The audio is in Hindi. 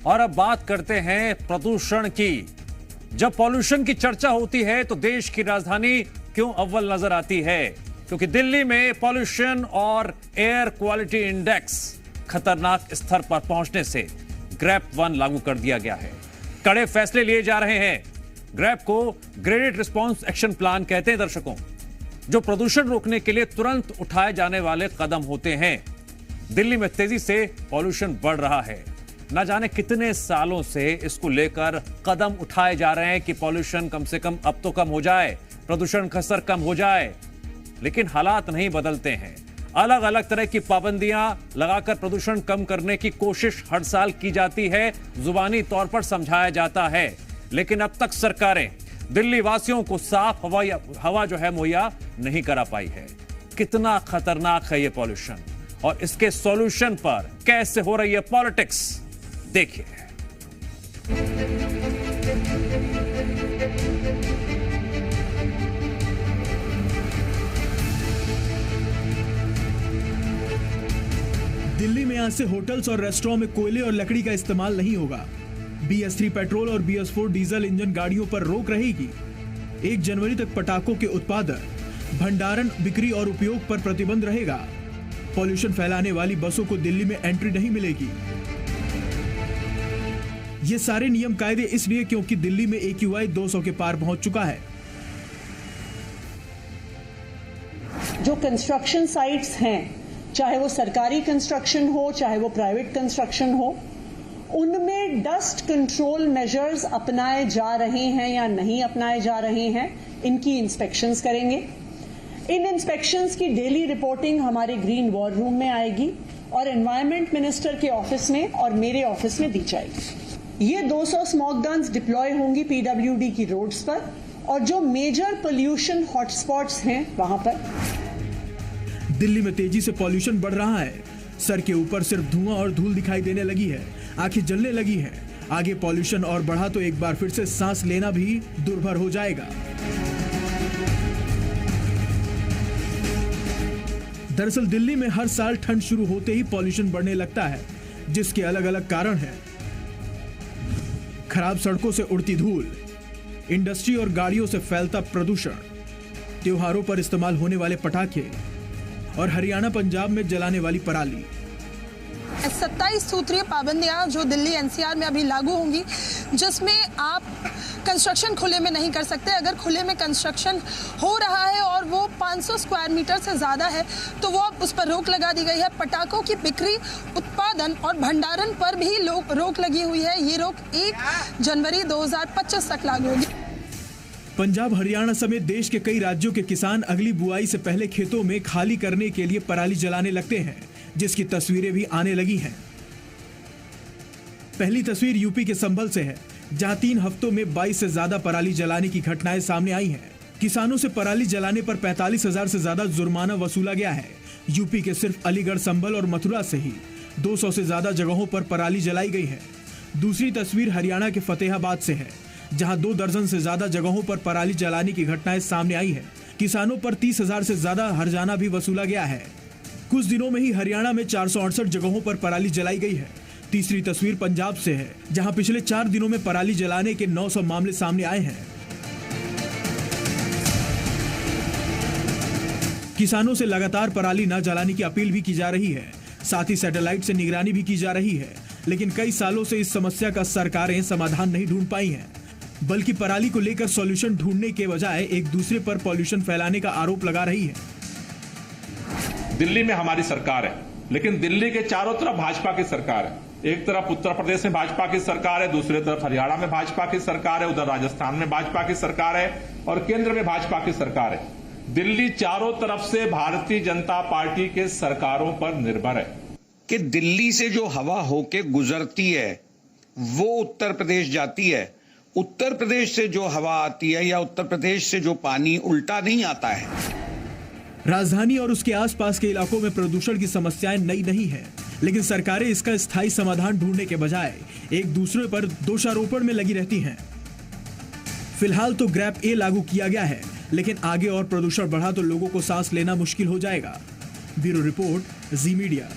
और अब बात करते हैं प्रदूषण की। जब पॉल्यूशन की चर्चा होती है तो देश की राजधानी क्यों अव्वल नजर आती है? क्योंकि दिल्ली में पॉल्यूशन और एयर क्वालिटी इंडेक्स खतरनाक स्तर पर पहुंचने से ग्रेप 1 लागू कर दिया गया है। कड़े फैसले लिए जा रहे हैं। ग्रेप को ग्रेडेड रिस्पांस एक्शन प्लान कहते हैं दर्शकों, जो प्रदूषण रोकने के लिए तुरंत उठाए जाने वाले कदम होते हैं। दिल्ली में तेजी से पॉल्यूशन बढ़ रहा है। न जाने कितने सालों से इसको लेकर कदम उठाए जा रहे हैं कि पॉल्यूशन कम से कम अब तो कम हो जाए, प्रदूषण का स्तर कम हो जाए, लेकिन हालात नहीं बदलते हैं। अलग अलग तरह की पाबंदियां लगाकर प्रदूषण कम करने की कोशिश हर साल की जाती है, जुबानी तौर पर समझाया जाता है, लेकिन अब तक सरकारें दिल्ली वासियों को साफ हवा जो है मुहैया नहीं करा पाई है। कितना खतरनाक है ये पॉल्यूशन और इसके सॉल्यूशन पर कैसे हो रही है पॉलिटिक्स, देखिए। दिल्ली में आज से होटल्स और रेस्टोरेंट में कोयले और लकड़ी का इस्तेमाल नहीं होगा। BS3 पेट्रोल और BS4 डीजल इंजन गाड़ियों पर रोक रहेगी। 1 जनवरी तक पटाखों के उत्पादन, भंडारण, बिक्री और उपयोग पर प्रतिबंध रहेगा। पॉल्यूशन फैलाने वाली बसों को दिल्ली में एंट्री नहीं मिलेगी। ये सारे नियम कायदे इसलिए क्योंकि दिल्ली में AQI 200 के पार पहुंच चुका है। जो कंस्ट्रक्शन साइट्स हैं, चाहे वो सरकारी कंस्ट्रक्शन हो, चाहे वो प्राइवेट कंस्ट्रक्शन हो, उनमें डस्ट कंट्रोल मेजर्स अपनाए जा रहे हैं या नहीं अपनाए जा रहे हैं, इनकी इंस्पेक्शंस करेंगे। इन इंस्पेक्शंस की डेली रिपोर्टिंग हमारे ग्रीन वॉर रूम में आएगी और एनवायरमेंट मिनिस्टर के ऑफिस में और मेरे ऑफिस में दी जाएगी। ये 200 स्मॉग गन्स डिप्लॉय होंगी PWD की रोड्स पर और जो मेजर पोल्यूशन हॉटस्पॉट्स हैं वहां पर। दिल्ली में तेजी से पॉल्यूशन बढ़ रहा है। सर के ऊपर सिर्फ धुआं और धूल दिखाई देने लगी है, आंखें जलने लगी हैं। आगे पॉल्यूशन और बढ़ा तो एक बार फिर से सांस लेना भी दुर्भर हो जाएगा। दरअसल दिल्ली में हर साल ठंड शुरू होते ही पॉल्यूशन बढ़ने लगता है, जिसके अलग अलग कारण हैं। खराब सड़कों से उड़ती धूल, इंडस्ट्री और गाड़ियों से फैलता प्रदूषण, त्योहारों पर इस्तेमाल होने वाले पटाखे और हरियाणा पंजाब में जलाने वाली पराली। 27 सूत्रीय पाबंदियां जो दिल्ली NCR में अभी लागू होंगी, जिसमें आप कंस्ट्रक्शन खुले में नहीं कर सकते। अगर खुले में कंस्ट्रक्शन हो रहा है और वो 500 स्क्वायर मीटर से ज़्यादा है तो वो अब उस पर रोक लगा दी गई है। पटाखों की बिक्री, उत्पादन और भंडारण पर भी रोक लगी हुई है। ये रोक 1 जनवरी 2025 तक लागू होगी। पंजाब, हरियाणा समेत देश के कई राज्यों के किसान अगली बुआई से पहले खेतों में खाली करने के लिए पराली जलाने लगते हैं, जिसकी तस्वीरें भी आने लगी हैं। पहली तस्वीर यूपी के संभल से है, जहां 3 हफ्तों में 22 से ज्यादा पराली जलाने की घटनाएं सामने आई हैं। किसानों से पराली जलाने पर 45,000 से ज्यादा जुर्माना वसूला गया है। यूपी के सिर्फ अलीगढ़, संभल और मथुरा से ही 200 से ज्यादा जगहों पर पराली जलाई गई है। दूसरी तस्वीर हरियाणा के फतेहाबाद से है, जहां 2 दर्जन से ज्यादा जगहों पर पराली जलाने की घटनाएं सामने आई है। किसानों पर 30,000 से ज्यादा हर्जाना भी वसूला गया है। कुछ दिनों में ही हरियाणा में 468 जगहों पर पराली जलाई गई है। तीसरी तस्वीर पंजाब से है, जहां पिछले 4 दिनों में पराली जलाने के 900 मामले सामने आए हैं। किसानों से लगातार पराली न जलाने की अपील भी की जा रही है। साथ ही सैटेलाइट से निगरानी भी की जा रही है, लेकिन कई सालों से इस समस्या का सरकारें समाधान नहीं ढूंढ पाई हैं, बल्कि पराली को लेकर सॉल्यूशन ढूंढने के बजाय एक दूसरे पर पॉल्यूशन फैलाने का आरोप लगा रही है। दिल्ली में हमारी सरकार है, लेकिन दिल्ली के चारों तरफ भाजपा की सरकार है। एक तरफ उत्तर प्रदेश में भाजपा की सरकार है, दूसरी तरफ हरियाणा में भाजपा की सरकार है, उधर राजस्थान में भाजपा की सरकार है और केंद्र में भाजपा की सरकार है। दिल्ली चारों तरफ से भारतीय जनता पार्टी के सरकारों पर निर्भर है। कि दिल्ली से जो हवा होके गुजरती है वो उत्तर प्रदेश जाती है, उत्तर प्रदेश से जो हवा आती है या उत्तर प्रदेश से जो पानी उल्टा नहीं आता है। राजधानी और उसके आसपास के इलाकों में प्रदूषण की समस्याएं नई नहीं है, लेकिन सरकारें इसका स्थायी समाधान ढूंढने के बजाय एक दूसरे पर दोषारोपण में लगी रहती हैं। फिलहाल तो ग्रेप A लागू किया गया है, लेकिन आगे और प्रदूषण बढ़ा तो लोगों को सांस लेना मुश्किल हो जाएगा। ब्यूरो रिपोर्ट, जी मीडिया।